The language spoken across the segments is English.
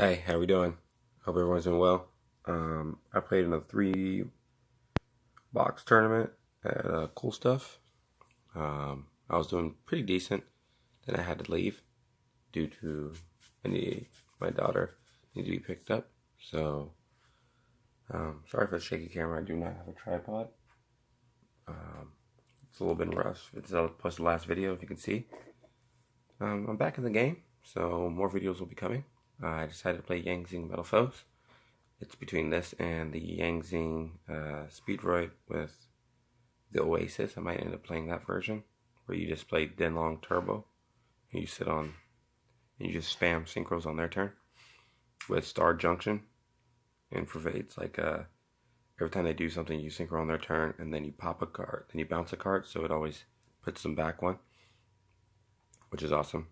Hey, how we doing? Hope everyone's doing well. I played in a 3-box tournament at Cool Stuff. I was doing pretty decent. Then I had to leave due to my daughter needed to be picked up. So, sorry for the shaky camera. I do not have a tripod. It's a little bit rough. It's plus the last video, if you can see. I'm back in the game, so more videos will be coming. I decided to play Yangzinc Metalfoes. It's between this and the Yangzinc Speedroid with the Oasis. I might end up playing that version, where you just play Denlong Turbo, and you sit on, and you just spam synchros on their turn, with Star Junction, and pervades like every time they do something, you synchro on their turn, and then you pop a card, then you bounce a card, so it always puts them back one, which is awesome.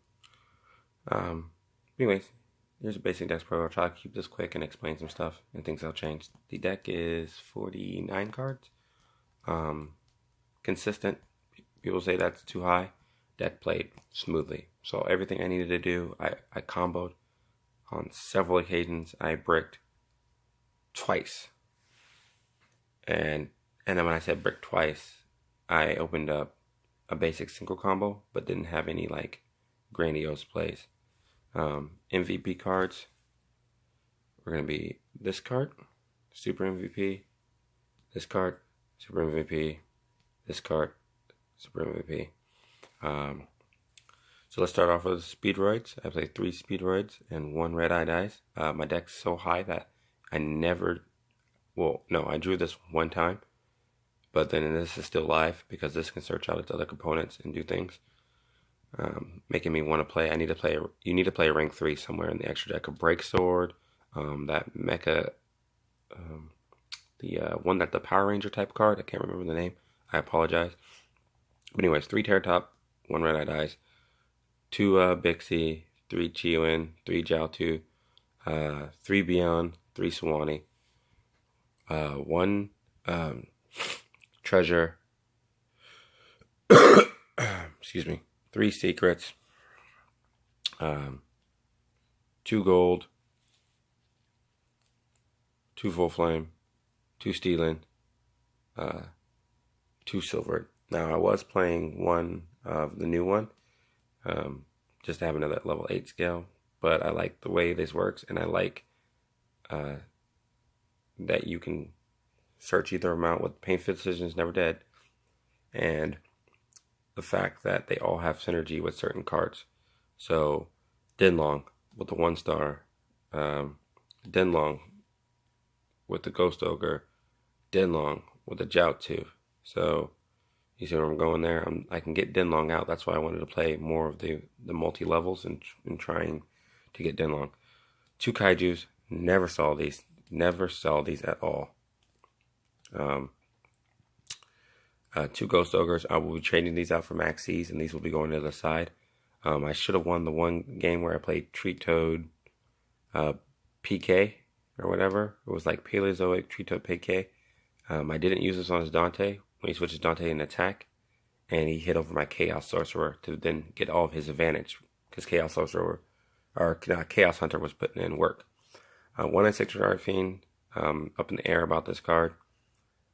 Anyways, here's a basic deck pro. I'll try to keep this quick and explain some stuff and things that'll change. The deck is 49 cards. Consistent. People say that's too high. Deck played smoothly. So everything I needed to do, I comboed on several occasions. I bricked twice. And then when I said brick twice, I opened up a basic single combo, but didn't have any like grandiose plays. MVP cards are going to be this card, Super MVP, this card, Super MVP, this card, Super MVP. So let's start off with Speedroids. I played 3 Speedroids and 1 Red-Eye Dice. My deck's so high that I drew this one time, but then this is still live because this can search out its other components and do things. Making me want to play. You need to play a rank 3 somewhere in the extra deck. A Break Sword, that Mecha, the one that the Power Ranger type card. I can't remember the name. I apologize. But anyways, 3 Terratop, 1 Red-Eye Dice, 2 Bixie, 3 Chiwin, 3 Jiaotu, 3 Beyond, 3 Swanee, 1 Treasure. Excuse me. 3 Secrets, 2 Gold, 2 Full Flame, 2 Stealing, 2 Silver. Now I was playing one of the new one, just to have another level 8 scale, but I like the way this works, and I like that you can search either amount with Painful Decisions Never Dead, and the fact that they all have synergy with certain cards. So Denlong with the 1-star, Denlong with the Ghost Ogre, Denlong with the Jiaotu. So you see where I'm going there? I can get Denlong out. That's why I wanted to play more of the multi-levels and trying to get Denlong. 2 Kaijus, never saw these at all. 2 Ghost Ogres. I will be trading these out for Max C's, and these will be going to the side. I should have won the one game where I played Treat Toad PK or whatever. It was like Paleozoic Treat Toad PK. I didn't use this on his Dante when he switches Dante in attack, and he hit over my Chaos Sorcerer to then get all of his advantage because Chaos Sorcerer or Chaos Hunter was putting in work. 1 and 6 Art Fiend. Up in the air about this card.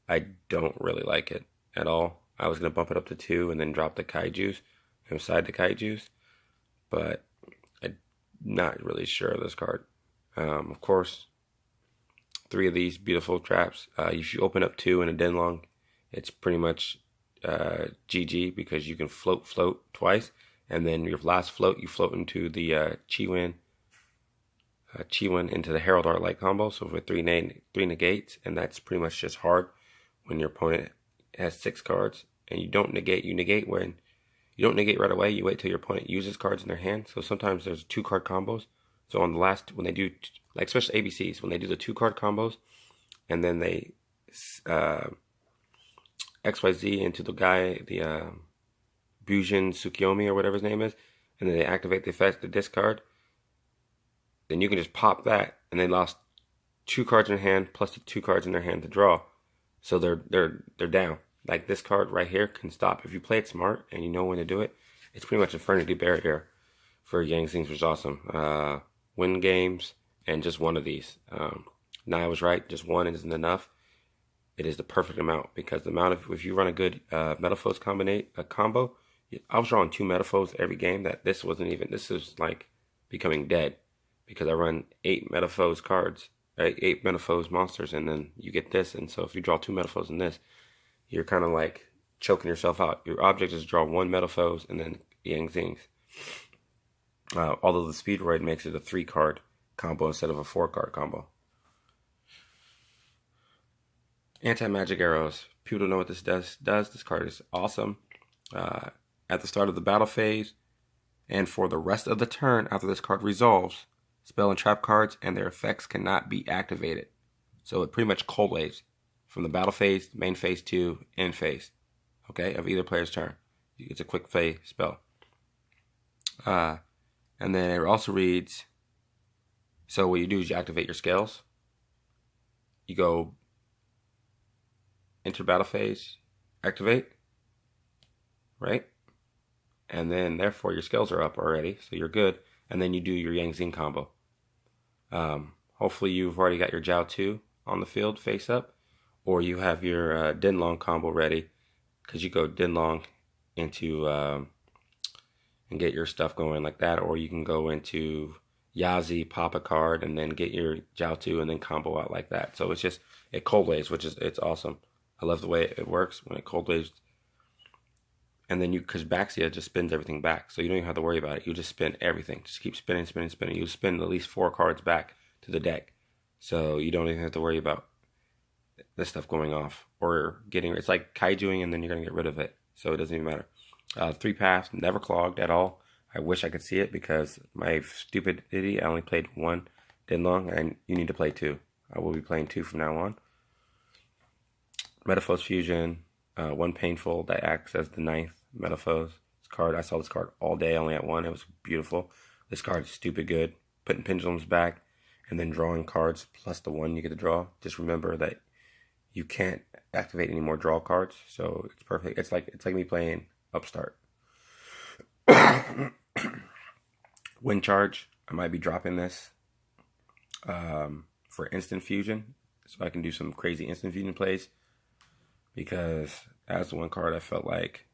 I don't really like it at all. I was going to bump it up to 2 and then drop the Kaijus inside the Kaijus, but I'm not really sure of this card. Of course, 3 of these beautiful traps. If you open up 2 in a Denlong, it's pretty much GG because you can float twice, and then your last float, you float into the Chiwin into the Herald Art Light combo, so with 3 negates, and that's pretty much just hard when your opponent has 6 cards, and you don't negate. You negate when you don't negate right away. You wait till your opponent uses cards in their hand. So sometimes there's 2-card combos. So on the last, when they do, like especially ABCs, when they do the 2-card combos, and then they XYZ into the guy, the Bujin Tsukiyomi or whatever his name is, and then they activate the effect, the discard, then you can just pop that, and they lost 2 cards in their hand plus the 2 cards in their hand to draw. So they're down. Like this card right here can stop. If you play it smart and you know when to do it, it's pretty much Infernity Barrier for Yangzinc, which is awesome. Win games and just one of these. Now I was right, just one isn't enough. It is the perfect amount because the amount of, if you run a good Metalfoes combo, I was drawing 2 Metalfoes every game. That this wasn't even, this is like becoming dead because I run 8 Metalfoes cards, 8 Metalfoes monsters, and then you get this. And so if you draw 2 Metalfoes in this, you're kind of like choking yourself out. Your object is to draw 1 Metalfoes and then Yangzinc. Although the Speedroid makes it a 3-card combo instead of a 4-card combo. Anti-magic arrows. People don't know what this does. This card is awesome. At the start of the battle phase, and for the rest of the turn after this card resolves, spell and trap cards and their effects cannot be activated. So it pretty much cold waves from the battle phase, main phase to end phase, okay, of either player's turn. It's a quick play spell. And then it also reads, so what you do is you activate your scales. You go enter battle phase, activate, right? And then therefore your scales are up already, so you're good. And then you do your Yangzinc combo. Hopefully you've already got your Jiao 2 on the field face up, or you have your Dinlong combo ready, because you go Dinlong into and get your stuff going like that, or you can go into Yazi, pop a card, and then get your Jiao 2 and then combo out like that. So it's just, it cold waves, which is, it's awesome. I love the way it works when it cold waves. And then because Baxia just spins everything back, so you don't even have to worry about it. You just spin everything. Just keep spinning, spinning, spinning. You spin at least 4 cards back to the deck, so you don't even have to worry about this stuff going off or getting. It's like kaijuing, and then you're gonna get rid of it, so it doesn't even matter. 3 paths, never clogged at all. I wish I could see it because my stupidity. I only played 1 Dinlong, and you need to play 2. I will be playing 2 from now on. Metalfoes Fusion. 1 painful that acts as the 9th Metalfoes card. I saw this card all day. I only had 1. It was beautiful. This card is stupid good. Putting pendulums back and then drawing cards plus the 1 you get to draw. Just remember that you can't activate any more draw cards, so it's perfect. It's like me playing Upstart. Wind Charge. I might be dropping this for instant fusion, so I can do some crazy instant fusion plays. Because as the one card, I felt like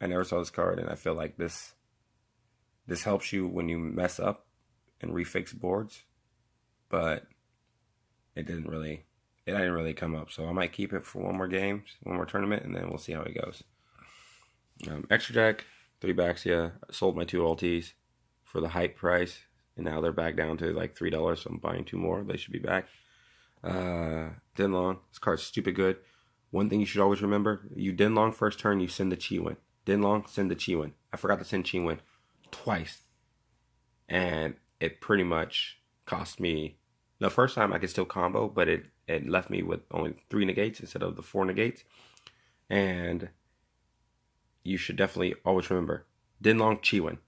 I never saw this card, and I feel like this helps you when you mess up and refix boards, but it didn't really come up. So I might keep it for 1 more game, 1 more tournament, and then we'll see how it goes. Extra deck, 3 Baxia. I sold my 2 ultis for the hype price, and now they're back down to like $3. So I'm buying 2 more. They should be back. Dinlong. This card's stupid good. One thing you should always remember, you Dinlong first turn, you send the Chiwin. Dinlong, send the Chiwin. I forgot to send Chiwin twice. And it pretty much cost me, the first time I could still combo, but it left me with only 3 negates instead of the 4 negates. And you should definitely always remember, Dinlong, Chiwin.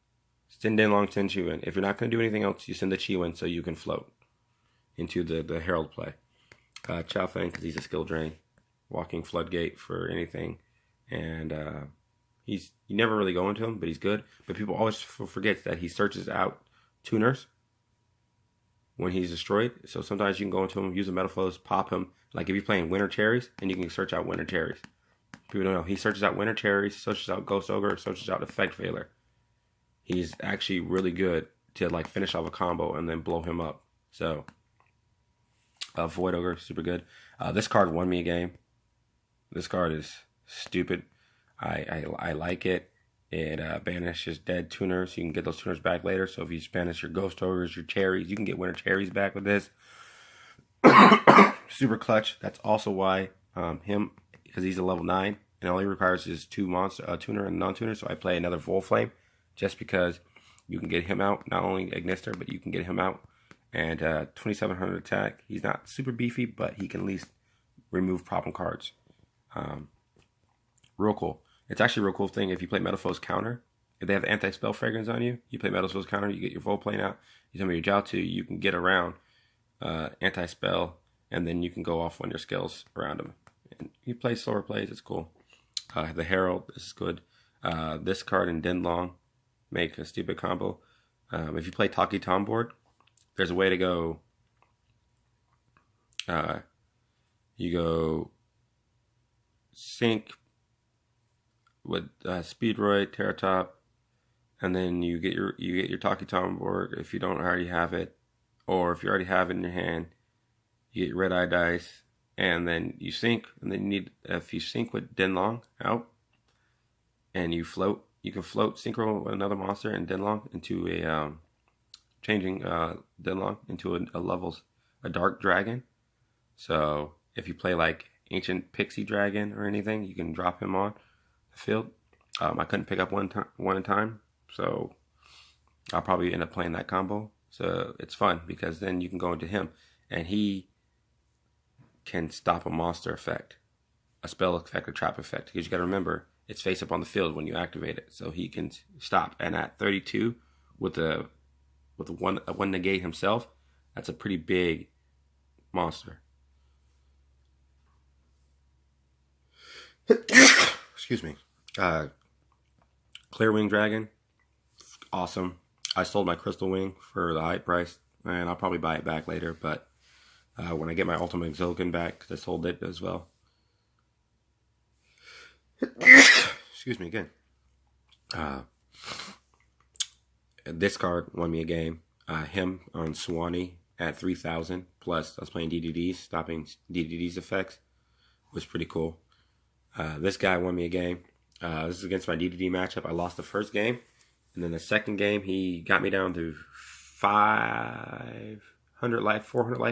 Send Dinlong, send Chiwin. If you're not going to do anything else, you send the Chiwin so you can float into the Herald play. Chao Feng, because he's a skill drain. Walking floodgate for anything, and you never really go into him, but he's good. But people always forget that he searches out tuners when he's destroyed. So sometimes you can go into him, use the Metalfoes, pop him. Like if you're playing Winter Cherries, and you can search out Winter Cherries. People don't know he searches out Winter Cherries, searches out Ghost Ogre, searches out Effect Veiler. He's actually really good to like finish off a combo and then blow him up. So Void Ogre, super good. This card won me a game. This card is stupid. I like it. It banishes dead tuners. You can get those tuners back later. So if you banish your Ghost Ogres, your Cherries, you can get Winter Cherries back with this. Super clutch. That's also why him, because he's a level 9, and all he requires is 2 monster, a tuner and non-tuner. So I play another Volflame just because you can get him out. Not only Ignister, but you can get him out. And 2700 attack. He's not super beefy, but he can at least remove problem cards. Real cool. It's actually a real cool thing if you play Metalfoes counter. If they have anti-spell fragrance on you, you play Metalfoes counter, you get your Volplane out, you tell me your Jiao 2, you can get around anti-spell, and then you can go off on your skills around them. And you play slower plays, it's cool. The Herald, this is good. This card and Dinlong make a stupid combo. If you play Taki Tom board, there's a way to go. You go sync with Speedroid, Terratop, and then you get your Talkie Tom board if you don't already have it, or if you already have it in your hand, you get your Red Eye dice, and then you sync, and then if you sync with Denlong out, and you can float synchro with another monster and Denlong into a changing Denlong into a dark dragon. So if you play like Ancient Pixie Dragon or anything, you can drop him on the field. I couldn't pick up one in time, so I'll probably end up playing that combo. So it's fun because then you can go into him and he can stop a monster effect, a spell effect, a trap effect. Because you got to remember, it's face up on the field when you activate it, so he can stop. And at 32, with a one negate himself, that's a pretty big monster. Excuse me. Clear Wing Dragon, awesome. I sold my Crystal Wing for the high price, and I'll probably buy it back later. But when I get my Ultimate Exokin back, because I sold it as well. Excuse me again. This card won me a game. Him on Swanee at 3,000 plus. I was playing DDDs, stopping DDD's effects. Was pretty cool. This guy won me a game. This is against my DDD matchup. I lost the first game, and then the second game he got me down to 400 life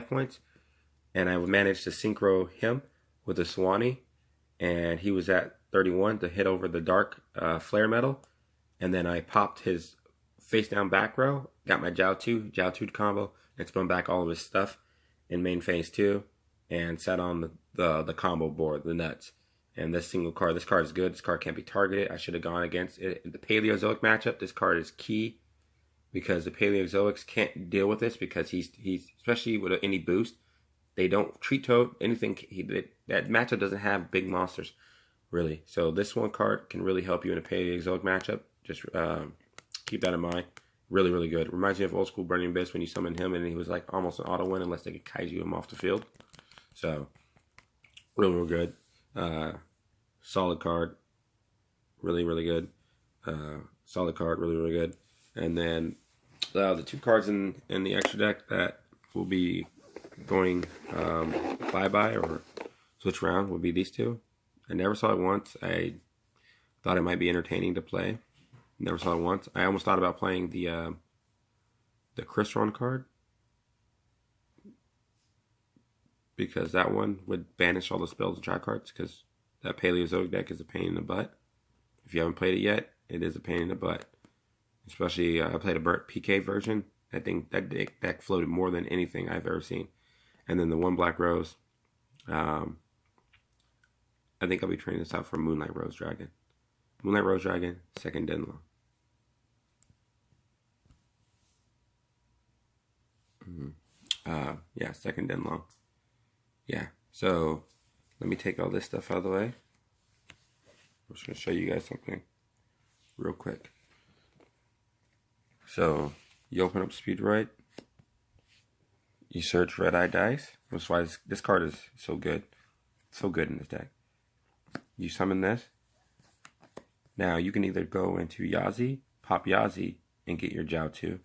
points, and I managed to synchro him with a Swanee, and he was at 31 to hit over the dark flare metal, and then I popped his face down back row, got my Jiao 2 combo, and spun back all of his stuff in main phase 2, and sat on the combo board, the nuts. And this card is good. This card can't be targeted. I should have gone against it. In the Paleozoic matchup, this card is key because the Paleozoics can't deal with this because he's especially with any boost, they don't treat Toad anything. That matchup doesn't have big monsters really. So this one card can really help you in a Paleozoic matchup. Just keep that in mind. Really, really good. Reminds me of old school Burning Abyss when you summon him and he was like almost an auto win unless they could kaiju him off the field. So real good. Solid card, really good. Solid card, really good. And then the two cards in the extra deck that will be going bye-bye or switch around would be these two. I never saw it once. I thought it might be entertaining to play. Never saw it once. I almost thought about playing the Crystron card, because that one would banish all the spells and trap cards, because that Paleozoic deck is a pain in the butt. If you haven't played it yet, it is a pain in the butt. Especially, I played a PK version. I think that deck floated more than anything I've ever seen. And then the one Black Rose. I think I'll be training this out for Moonlight Rose Dragon. Moonlight Rose Dragon, second Denlong. Yeah, second Denlong. Yeah, so let me take all this stuff out of the way. I'm just going to show you guys something real quick. So you open up Speedroid, you search Red Eye Dice. That's why this card is so good. So good in this deck. You summon this. Now you can either go into Yazi, pop Yazi, and get your Jiao 2.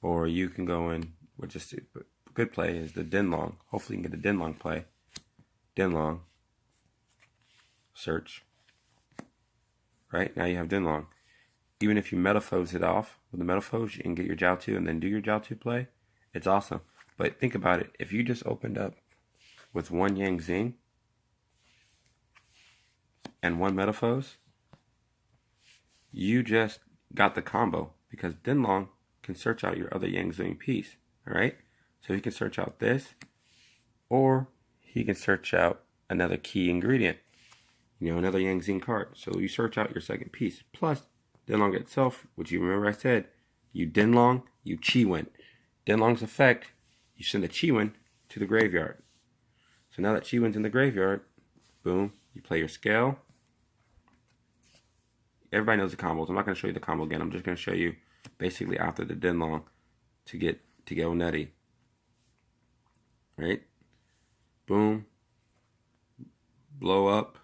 Or you can go in, which is a good play, is the Denlong. Hopefully you can get the Denlong play. Denlong. Search. Right? Now you have Denlong. Even if you Metalfoes it off with the Metalfoes, you can get your Jiao 2 and then do your Jiao 2 play. It's awesome. But think about it. If you just opened up with one Yangzinc and one Metalfoes, you just got the combo, because Denlong can search out your other Yangzinc piece. Alright? So he can search out this, or he can search out another key ingredient. You know, another Yangzinc card. So you search out your second piece. Plus, Denlong itself, which you remember I said, you Denlong, you Chi-Win. Denlong's effect, you send the Chi-Win to the graveyard. So now that Chi-Win's in the graveyard, boom, you play your scale. Everybody knows the combos. I'm not going to show you the combo again. I'm just going to show you basically after the Denlong to get to go nutty. Right? Boom. Blow up.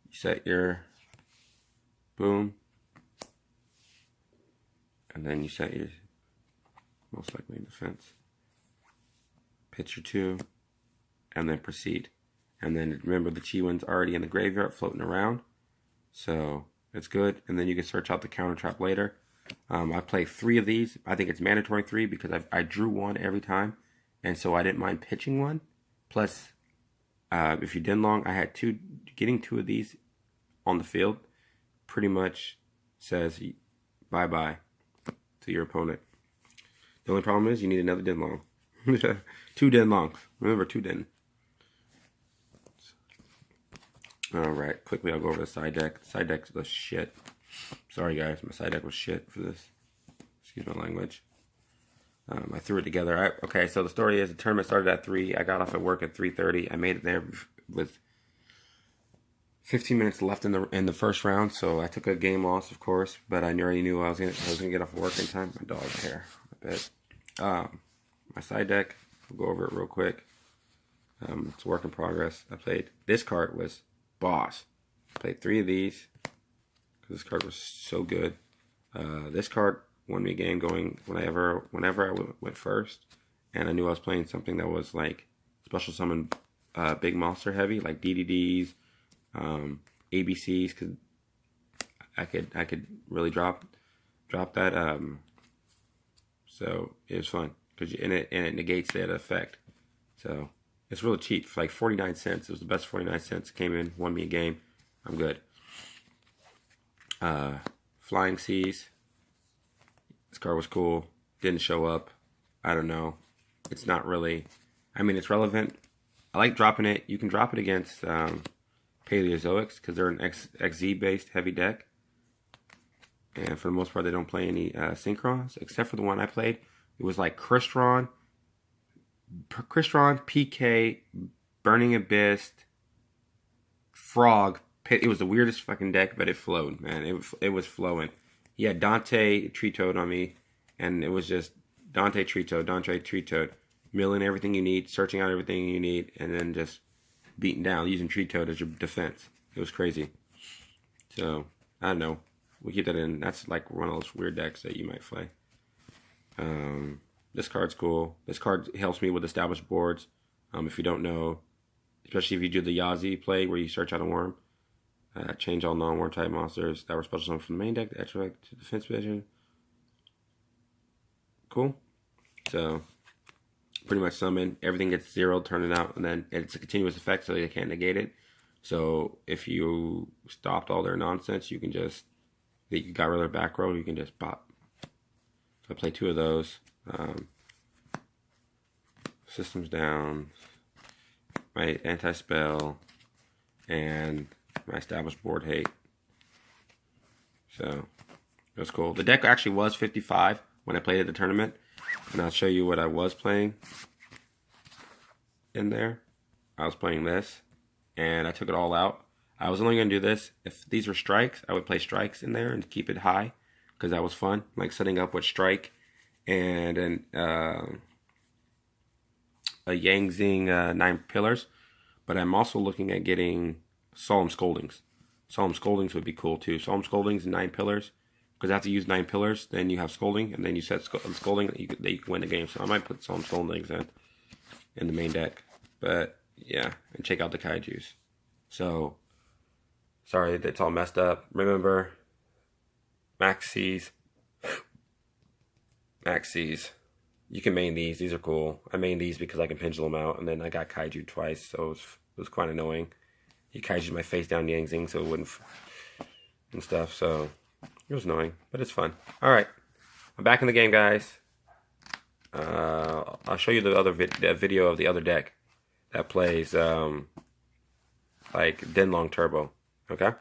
You set your boom. And then you set your most likely defense. Picture 2. And then proceed. And then remember the Chi-Win's already in the graveyard floating around. So it's good. And then you can search out the counter trap later. I play 3 of these. I think it's mandatory 3 because I drew 1 every time. And so I didn't mind pitching 1. Plus, if you did long, I had 2. Getting 2 of these on the field pretty much says bye-bye to your opponent. The only problem is you need another din long. 2 din longs. Remember, 2 din. Alright, quickly I'll go over the side deck. The side deck's the shit. Sorry guys, my side deck was shit for this. Excuse my language. I threw it together. Okay, so the story is the tournament started at 3. I got off at work at 3:30. I made it there with 15 minutes left in the first round, so I took a game loss, of course, but I already knew I was gonna get off work in time. My dog's hair, a bit. My side deck, I'll go over it real quick. It's a work in progress. I played, this card was boss. I played 3 of these, because this card was so good. This card won me a game going whenever I went first, and I knew I was playing something that was like special summon big monster heavy, like DDDs, ABCs, because I could really drop that. So it was fun because it negates that effect. So it's really cheap for like 49 cents. It was the best 49 cents. Came in, won me a game. I'm good. Flying Seas. This card was cool. Didn't show up. I don't know. It's not really. I mean, it's relevant. I like dropping it. You can drop it against Paleozoics because they're an XZ based heavy deck. And for the most part, they don't play any Synchrons, except for the one I played. It was like Crystron, PK, Burning Abyss, Frog. It was the weirdest fucking deck, but it flowed, man. It was flowing. He had Dante Tree Toad on me, and it was just Dante Tree Toad, milling everything you need, searching out everything you need, and then just beating down, using Tree Toad as your defense. It was crazy. So, I don't know. We keep that in. That's like one of those weird decks that you might play. This card's cool. This card helps me with established boards. If you don't know, especially if you do the Yazi play where you search out a worm. Change all non-worm type monsters that were special summoned from the main deck to extract to defense position. Cool. So, pretty much summon. Everything gets zeroed, turn it out, and then it's a continuous effect, so they can't negate it. So, if you stopped all their nonsense, you can just, you got rid of their back row, you can just pop. So, I play 2 of those. Systems down. My anti-spell. And my established board hate. So, it was cool. The deck actually was 55 when I played at the tournament. And I'll show you what I was playing in there. I was playing this. And I took it all out. I was only going to do this. If these were strikes, I would play strikes in there and keep it high. Because that was fun. Like setting up with strike. And then a Yangzinc 9 pillars. But I'm also looking at getting Solemn Scoldings. Solemn Scoldings would be cool too. Solemn Scoldings and 9 pillars. Because I have to use 9 pillars, then you have Scolding, and then you set Scolding that you can win the game. So I might put Solemn Scoldings in the main deck. But yeah, and check out the Kaijus. So, sorry, it's all messed up. Remember, Maxis. You can main these. These are cool. I main these because I can pendulum out, and then I got Kaiju twice, so it was quite annoying. He Kaiju'd my face down Yangzinc so it wouldn't and stuff, so it was annoying, but it's fun. Alright, I'm back in the game, guys. I'll show you the other video of the other deck that plays like Denlong Turbo, okay?